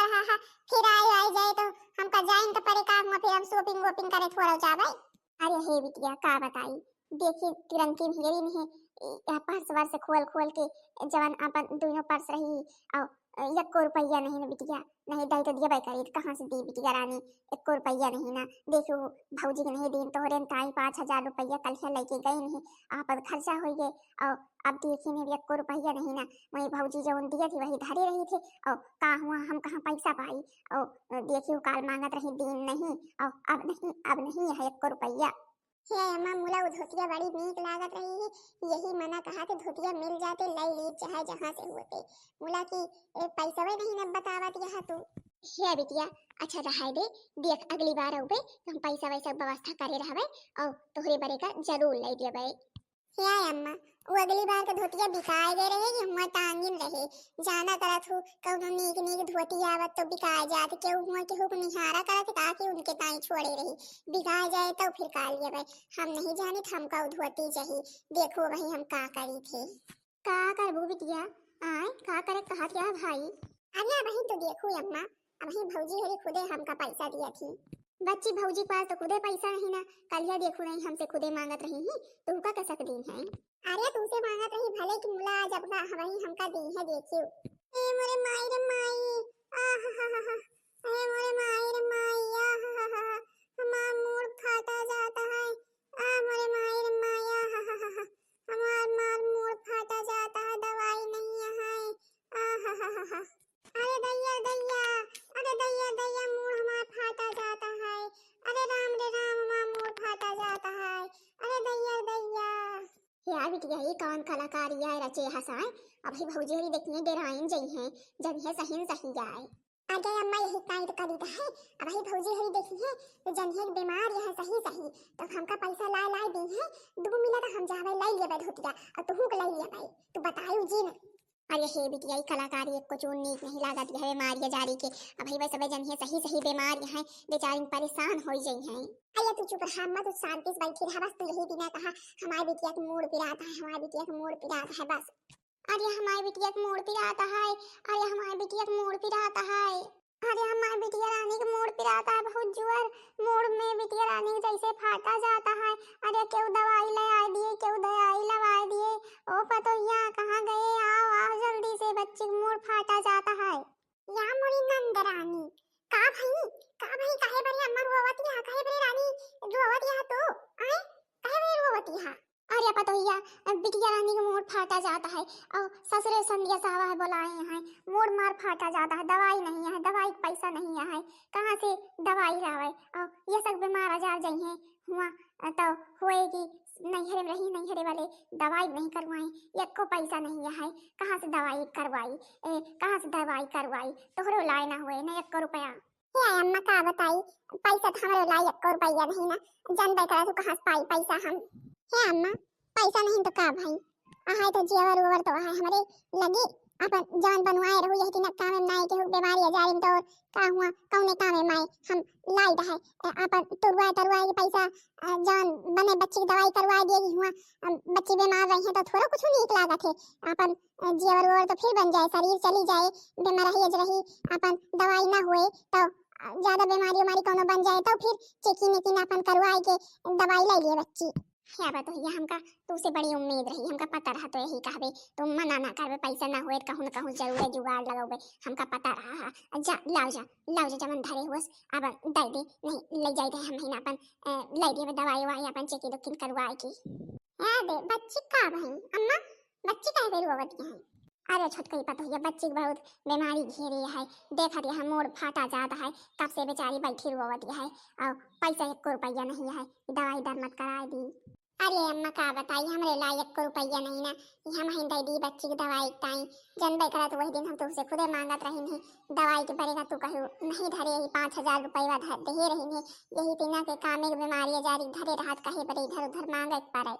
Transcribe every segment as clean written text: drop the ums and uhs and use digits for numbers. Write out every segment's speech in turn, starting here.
रहा है, फिर आए जाए तो हमका जाइन तो परे का हुआ, फिर हम शॉपिंग वॉपिंग करे थोड़ा जा भाई। अरे हे बिटिया का बताई, देखिए किरण की भेरी नहीं पर्स वर्स खोल खोल के जवन अपन दोनों पर्स रही और 1 रुपया नहीं ना बिटिया, नहीं दई तो दिया भाई करी तो कहाँ से दी बिटिया रानी, 1 रुपया नहीं ना। देखो भौजी के नहीं दिन तोहरे ताई 5,000 रुपया कल से लेके गई नहीं, आप खर्चा हो गए और अब देखी नहीं 1 रुपया नहीं ना। वही भौजी जो दिया थी वही धरे रही थे और का हुआ हम कहाँ पैसा पाई और देखियो काल मांगत रही दिन नहीं और अब नहीं है 1 रुपया। हे अम्मा मुला वो धोतिया बड़ी नीक लागत रही है, यही मना कहा थे धोतिया मिल जाते लई ली चाहे जहाँ से होते, मुला की पैसा भी नहीं न बतावत यहाँ तू। हे बिटिया अच्छा रहा दे, देख अगली बार आऊबे तो हम पैसा वैसा व्यवस्था करे रहबे और तोहरे बरे का जरूर ले देबे। हे अम्मा वो अगली बार का धोतिया बिकाए दे रहे कि हुआ टांगिन रहे, जाना करत हूँ कौनो नीक नीक धोती आवत तो बिकाए जात के हुआ के हुक निहारा करत ताकि उनके ताई छोड़े रही, बिकाए जाए तो फिर का लिए भाई हम नहीं जाने हमका धोती चाहिए। देखो भाई हम का करी थे का करबू बिटिया आए का करे कहा क्या भाई। अरे भाई तो देखो अम्मा अभी भौजी हरी खुदे हमका पैसा दिया थी, बच्ची भौजी पास तो खुदे पैसा नहीं ना, कल या देखो नहीं हमसे खुदे मांगत रही है तुम का कसक दिन है। अरे तुमसे मांगत रही भले कि मुला आज अपना वही हमका दी है देखियो। ए मोरे माई रे माई आहाहाहा, ए मोरे माई रे माई आहाहाहा, हमार मूड फाटा जाता है, आ मोरे माई रे माई आहाहाहा, हमार मार मूड फाटा जाता है, दवाई नहीं है आहाहाहा। अरे दैया दैया, अरे दैया दैया मूड हमार फाटा जाता है, अरे राम रे राम हमार मूड फाटा जाता है, अरे दैया दैया। यार बिटिया ये कौन कलाकार यार रचे हसाए, अभी भौजी हरी देखने डेराइन जई हैं जब है सही सही जाए। अरे अम्मा यही कांड करी है, अभी भौजी हरी देखी है तो जन है बीमार यह सही सही तो हमका पैसा ला ला दी है, 2 मिला तो हम जावे लाई लिए धोतिया और तू के लाई लिए भाई तू बताइयो जी ना। अरे हे बिटिया कलाकारी एक को चून नीक नहीं लागत है बीमारियां जारी के, अभी वह सब जन है सही सही बीमार हैं बेचारी परेशान हो गई हैं। अरे तू चुप रहा मत, तू शांति से बैठी रह, बस तू यही बिना कहा हमारी बिटिया का मूड पिराता है, हमारी बिटिया का मूड पिराता है बस। अरे हमारी बिटिया का मूड पिराता है, अरे हमारी बिटिया का मूड पिराता है, अरे हमारी बिटिया रानी का मूड पिराता है बहुत जोर, मूड में बिटिया रानी जैसे फाटा जाता है। अरे क्यों दवाई लगा दिए, क्यों दवाई लगा दिए, ओ पतोहिया कहाँ गए, आओ आओ जल्दी से बच्चे का मूड फाटा जाता है। या मोरी नंद रानी का भाई काहे बरी अम्मा रोवती है, काहे बरी रानी रोवती है तो आए काहे बरी रोवती है। अरे पतोहिया बिटिया रानी का मूड फाटा जाता है और ससुरे संध्या साहब बुलाए हैं, मूड मार फाटा जाता है, दवाई नहीं है, दवाई पैसा नहीं है, कहाँ से दवाई लावे और ये सब बीमार आजार जई हैं हुआ तो होएगी नैहरे में रही, नैहरे वाले दवाई नहीं करवाई, एक को पैसा नहीं है, कहाँ से दवाई करवाई, कहाँ से दवाई करवाई तोहरो लाए ना हुए ना 1 रुपया। अम्मा का बताई पैसा तो हमारे लाई 1 रुपया नहीं ना, जन बैठा तो कहाँ से पाई पैसा हम। हे अम्मा पैसा नहीं तो का भाई आहाय तो जेवर ओवर तो है हमारे लगे अपन जान बनवाए रहो यही दिन काम में नाई के बीमारी जारिम तो का हुआ कौने काम में माई हम लाई रहे अपन तुरवाए के पैसा जान बने बच्चे की दवाई करवा दिए हुआ, बच्चे बीमार रही है तो थोड़ा कुछ नहीं लागत है, अपन जेवर ओवर तो फिर बन जाए, शरीर चली जाए बीमार रही अपन दवाई ना हुए तो ज्यादा बीमारी हमारी कोनो बन जाए तो फिर चेकिन अपन करवाए के दवाई ले लिए बच्ची। क्या बात है हमका तुमसे बड़ी उम्मीद रही, हमका पता रहा तो यही कहबे तुम मना ना करबे, पैसा ना होए कहूं न कहूं जरूर जुगाड़ लगाओगे, हमका पता रहा जा लाओ जा जमन धरे हुस अब दे दे नहीं ले जाए हम ही ना अपन ले दे दवाई वाई अपन चेकी दुकिन करवाए की। हां दे बच्ची का भाई अम्मा बच्ची का बेरू आवत है। अरे छोटकई पता है बच्ची बहुत बीमारी घेरी है, देखा दिया है मूड फाटा जाता है, कब से बेचारी बैठी रोवती है और पैसा 1 रुपया नहीं है, दवाई दर मत करा दी। अरे अम्मा का बताई हमरे ला 1 रुपया नहीं ना, हम ही दे दी बच्ची की दवाई ताई जन करा तो वही दिन हम तुमसे खुदे मांगत रही नहीं, दवाई के बरेगा तू कहू नहीं धरे यही 5,000 रुपया दे रही नहीं, यही बिना के कामे की बीमारी जारी धरे रहत कहे बरे इधर उधर मांगे पड़े।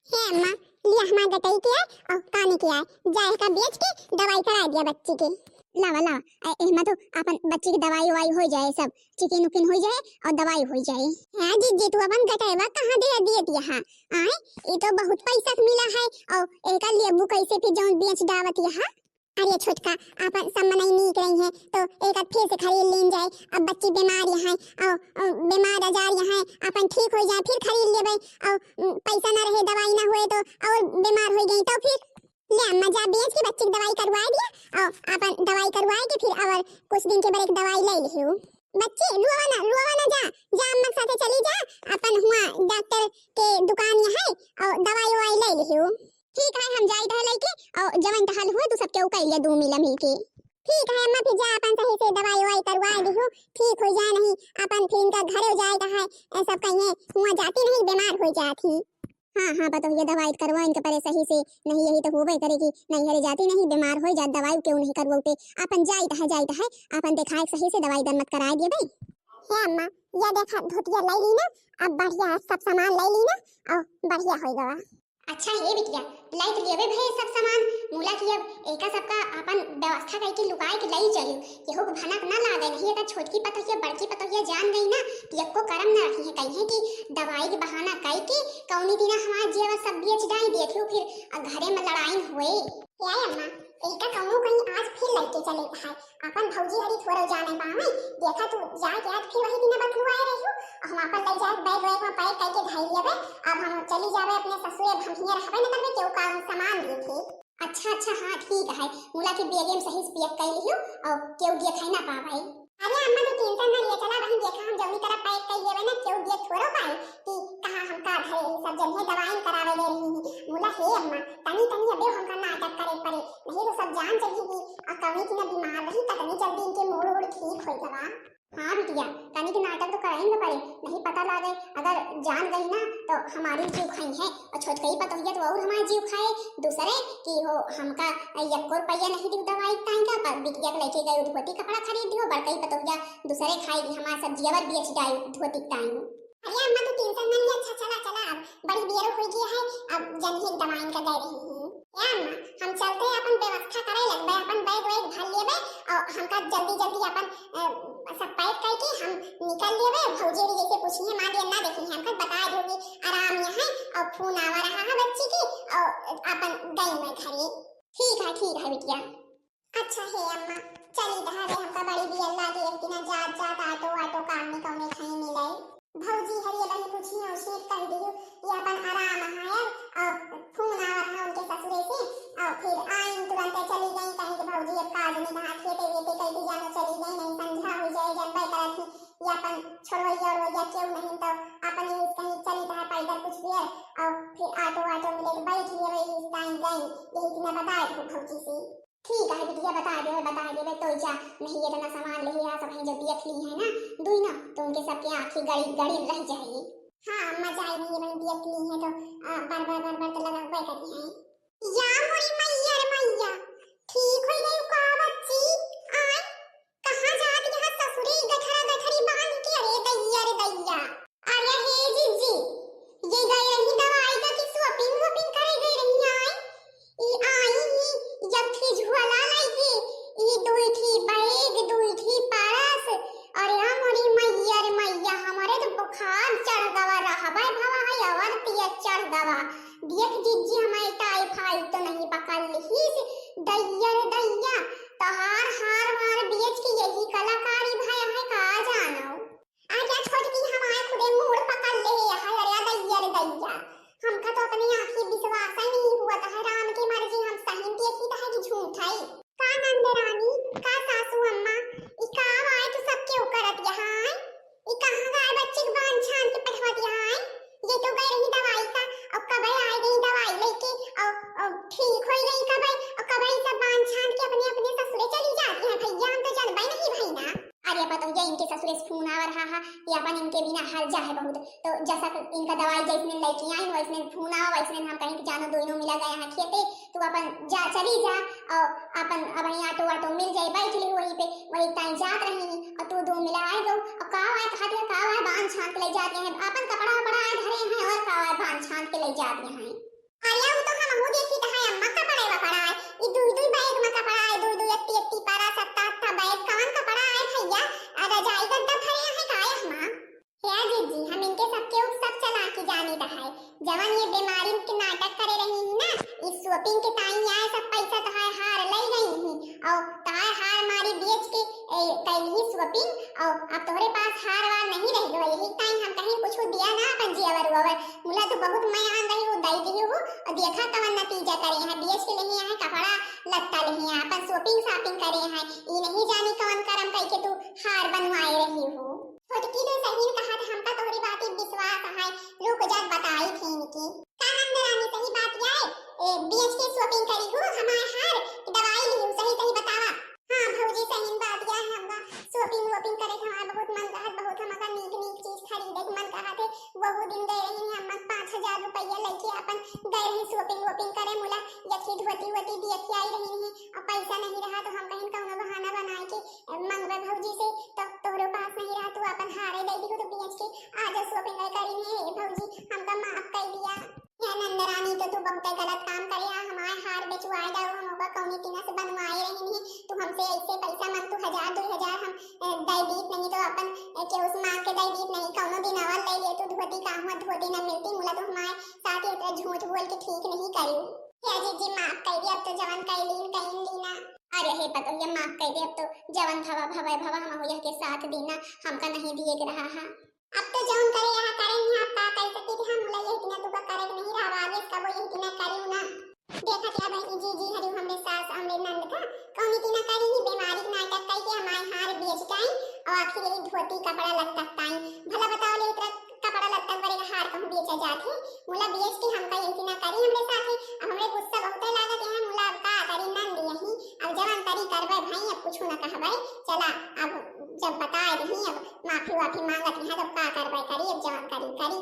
हे अम्मा लिया हमार गटई के और काने के आए जाए का बेच के दवाई करा दिया बच्ची के, लावा एहमा तो अपन बच्ची की दवाई वाई हो जाए, सब चिकन उकिन हो जाए और दवाई हो जाए। हां जी तू अपन गटईवा कहां दे दिए दिया आए ये तो बहुत पैसा मिला है और एका लेबू कैसे फिर जौन बेच दावत यहां अरे छोटका अपन सब मनई नीक रही है तो एक आध फिर से खरीद लेन जाए। अब बच्ची बीमार यहाँ और बीमार आजार यहाँ अपन ठीक हो जाए फिर खरीद लेबे और पैसा ना रहे दवाई ना हुए तो और बीमार हो गई तो फिर ले अम्मा जा बेच के बच्ची की दवाई करवा दिया और अपन दवाई करवाए के फिर और कुछ दिन के बाद एक दवाई ले लियो। बच्ची रुआ ना जा जा अम्मा के साथे चली जा अपन हुआ डॉक्टर के दुकान यहाँ है और दवाई ववाई ले लियो। ठीक है हम जाई रहे लेके और जवन तहल हुए तू सबके उकई ले दू मिला मिलके। ठीक है अम्मा फिर जा अपन सही से दवाई ववाई करवा दियो ठीक हो जाए नहीं अपन फिर इनका घर हो जाए है सब कहीं हुआ जाती नहीं बीमार हो जाती। हाँ पता ये दवाई करवा इनके परे सही से नहीं यही तो होबे करेगी नहीं हरे जाती नहीं बीमार हो जात दवाई क्यों नहीं करवाते अपन जाई है अपन दिखाए सही से दवाई दर मत कराए दिए भाई। हे अम्मा ये देखा धोतिया ले ली ना अब बढ़िया सब सामान ले ली ना और बढ़िया हो गवा। अच्छा ये बिटिया लाई तो लेवे भाई सब सामान मूला की अब एका सबका अपन व्यवस्था करके लुकाए के लई चलियो केहू को भनक ना लागे नहीं अगर छोटकी पतोहिया बड़की पतोहिया जान गई ना तो एको करम ना रखी है कहीं कि दवाई के बहाना कई के कौनी दिन हमार जेवर सब बेच डाई देखियो फिर घरे में लड़ाई हुए। क्या अम्मा एका कौनो कहीं आज फिर लेके चले है अपन भौजी हरी थोड़ा जाने पावे देखा तू जाए के आज फिर वही दिन बतलुआए रहियो हम अपन ले जाए बैग वैग में पैक करके धाई लेबे अब हम चली जावे अपने ससुरे भंगिया रहबे न करबे केहू काम सामान दिए थे। अच्छा हाँ ठीक है मूला के बेगे में सही से पैक कर लियो और केहू देखाई ना पावे। अरे अम्मा तो टेंशन ना लिए चला वहीं देखा हम जल्दी तरह पैक कर लेबे ना केहू देख थोड़ो पाए कि कहां हम का घरे सब जन है दवाई करावे ले रही मूला हे अम्मा तनी अबे हमका नाटक करे पड़े नहीं तो सब जान चलेगी और कभी की ना बीमार रही तनी जल्दी इनके मूड ठीक हो जावा। हाँ बिटिया तनी के नाटक तो कराएंगे पड़े नहीं पता लगे अगर जान गई ना तो हमारी जीव खाई है और छोटकई पतोहिया तो और हमारी जीव खाए दूसरे कि हो हमका यक्को रुपया नहीं दी दवाई टाइम का पर बिटिया के लेके गई धोती कपड़ा खरीद दियो बड़कई पतोहिया दूसरे खाएगी हमारा सब्जी और बेच जाए धोती टाइम। अरे अम्मा तो टेंशन ना ले अच्छा चला अब बड़ी बेरो हो गई है अब जनही दवाई का दे रही है या अम्मा हम चलते अपन व्यवस्था करे लगबे अपन बैग वैग भर लेबे और हमका जल्दी अपन सब पैक करके हम निकल लेबे भौजी री जैसे पूछिए मां दी ना देखी हमका बता दोगी आराम यहाँ और फोन आवा रहा है बच्ची की और अपन गई में घरे। ठीक है बिटिया। अच्छा है अम्मा चली रहा हमका बड़ी भी अल्लाह की एक दिन जात ऑटो काम में कौने कहीं मिले भौजी हरी बनी पूछी उसे कह दियो ये अपन आराम है और फोन आ रहा उनके ससुरे से और फिर आई तुरंत चली गई कहीं कि भौजी अब काज में कहा खेते वेते कहीं जानो चली गई नहीं संध्या हो जाए जनबे करत ये अपन छोड़ो और हो जा क्यों नहीं तो अपन ये कहीं चली रहा पैदल कुछ देर और फिर ऑटो मिले बैठ लिए वही टाइम गई यही कि मैं बताए भौजी से। ठीक है बिटिया बता देवे तो जा नहीं ये इतना सामान ले आ सब जो देख ली है ना दुई ना तो उनके सबके आंखें गड़ी रह जाएगी। हाँ मजा आई नहीं वही देख ली है तो बार तो लगा करी है या मोरी मैया ठीक हो गई का बच्ची आय कहां जात यहां ससुरे गठरी बांध के रे दैया अरे हे जीजी ये गई रही दवाई का कि शॉपिंग करे गई रही आय ई आई जब थी झोला लाइके ई दुई थी पारस अरे मोरी मैया हमारे तो बुखार चढ़ गवा रहबे भवा है और पिया चढ़ गवा देख जीजी हमारे टाइफाइड तो नहीं पकड़ ली दैया तहार हार बेच के यही कलाकारी भाई है का जानो आजा छोटकी हमारे खुदे मूड पकड़ ले है अरे दैया हमका तो अपनी आंखें विश्वास ही नहीं हुआ था राम की मर्जी हम सही देखी था कि झूठ है का नंदरानी का सासू अम्मा ई का आए तो सबके उकरत यहाँ ई कहां गए बच्चे के बांध छान के पठवत यहाँ ये तो गई रही दवाई का और कब आई गई दवाई लेके और ठीक हो गई कब और सब बांध छान के अपने ससुरे चली जाती है भैया हम तो जानबे नहीं भाई ना। अरे पता ये इनके ससुरे से फोन आ रहा है ये अपन इनके बिना हाल जा है बहुत तो जैसा इनका दवाई जैसने लेके आई वैसने फोन आ वैसने हम कहीं जानो दोनों मिला गया है खेते तो अपन चली जा और अपन अब यहाँ ऑटो मिल जाए बैठ ली वहीं पे वही टाइम जात रही और तू दो मिला आए दो और का आए कहा बांध छान के ले जाते हैं अपन कपड़ा आए धरे हैं और का बांध छान के ले जाते हैं। अरे वो तो हम देखी तो है अम्मा कपड़ा आए ये दुई बैग में कपड़ा आए दुई एत्ती पारा सत्ता बैग कौन कपड़ा आए भैया रजाई गद्दा भरे हैं काया हमा क्या जीजी हम इनके सबके सब चला के जाने है जवन ये बीमारी के नाटक करे रही है ना इस शॉपिंग के टाइम आए सब पैसा तो है हार ले गई कैली शॉपिंग और अब तोहरे पास हार वार नहीं रह गई यही टाइम हम कहीं कुछ दिया ना अपन जियावर उवर मुला तो बहुत मैं आन रही हूँ दई दी हूँ और देखा कवन नतीजा करे हैं बीएच के लिए है कपड़ा लत्ता ले हैं अपन शॉपिंग करे हैं ये नहीं जानी कवन करम कह के तू हार बनवाए रही हो छोटकी ने सही कहा था हमका तोहरी बात विश्वास है रुक जा बताई थी इनकी का नंदर आनी सही बात है बीएच की शॉपिंग करी हूँ हमारे हार दवाई ली हूँ सही सही बतावा हाँ भौजी सही बात है हमका शॉपिंग करे हमारा बहुत मन कहा बहुत हमका नीक चीज खरीदे के मन कहा थे बहुत दिन गए रही हम 5,000 रुपया लेके अपन गए रही शॉपिंग करे मुला यखी धोती देख आई रही है और पैसा नहीं रहा तो हम कहीं कौनो बहाना बनाए के मंगवे भौजी से तो तोहरो पास नहीं रहा तू अपन हारे दे दी तो बेच के आज शॉपिंग करी है भौजी हमका माफ कर दिया या नंदरानी तो तू बहुत गलत काम करे हमारे हार बेचवाए जाओ हम होगा कौनी तीना से बनवाए रही है तू हमसे ऐसे पैसा मन तू 1,000-2,000 हम दे दीत नहीं तो अपन के उस मांग के दे दीत नहीं कौनो दिन अवल ले ले तू धोती का हुआ धोती न मिलती मुला तो हमारे साथ इतना झूठ बोल के ठीक नहीं करी या जी माफ कर दे अब तो जवन कैलीन कहीं लीना अरे हे पतो ये माफ कर दे अब तो जवन भवा हम हो के साथ दीना हमका नहीं दिए रहा है अब तो जौन करे यहाँ करें यहाँ का कह सकती थी हम मुला यही ना दुका करे नहीं रहा आगे इसका वो यही ना करी ना देखा क्या भाई जी हरि हमरे सास हमरे नंद का कौनी तीना करी ही बीमारी नाटक कह के हमारे हार बेच गई और आखिर यही धोती कपड़ा लत्ता ताई भला बताओ ले इतना कपड़ा लत्ता बड़े हार कहूं बेचा जाथे मुला बेच के हमका यही ना करी हमरे साथ अब हमरे गुस्सा बहुत लागत है मुला अब का करी नंद यही अब जवान करी करबे भाई अब कुछ ना कहबे चला अब जब बता रही अब माफी मांगत है तब का करबे करी अब जवान करी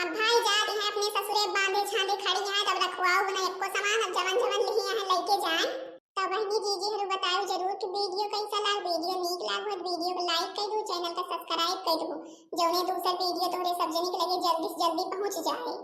अब भाई जाते हैं अपने ससुरे बांधे छांदे खड़ी हैं तब रखवाओ ना एको सामान अब जवन लिही है लेके जाए तब बहनी जी हरु बताओ जरूर कि वीडियो कैसा लगा वीडियो नीक लागो वीडियो को लाइक कर दो चैनल को सब्सक्राइब कर दो जौने दूसरा वीडियो तोरे सब जने के लगे जल्दी से जल्दी पहुंच जाए।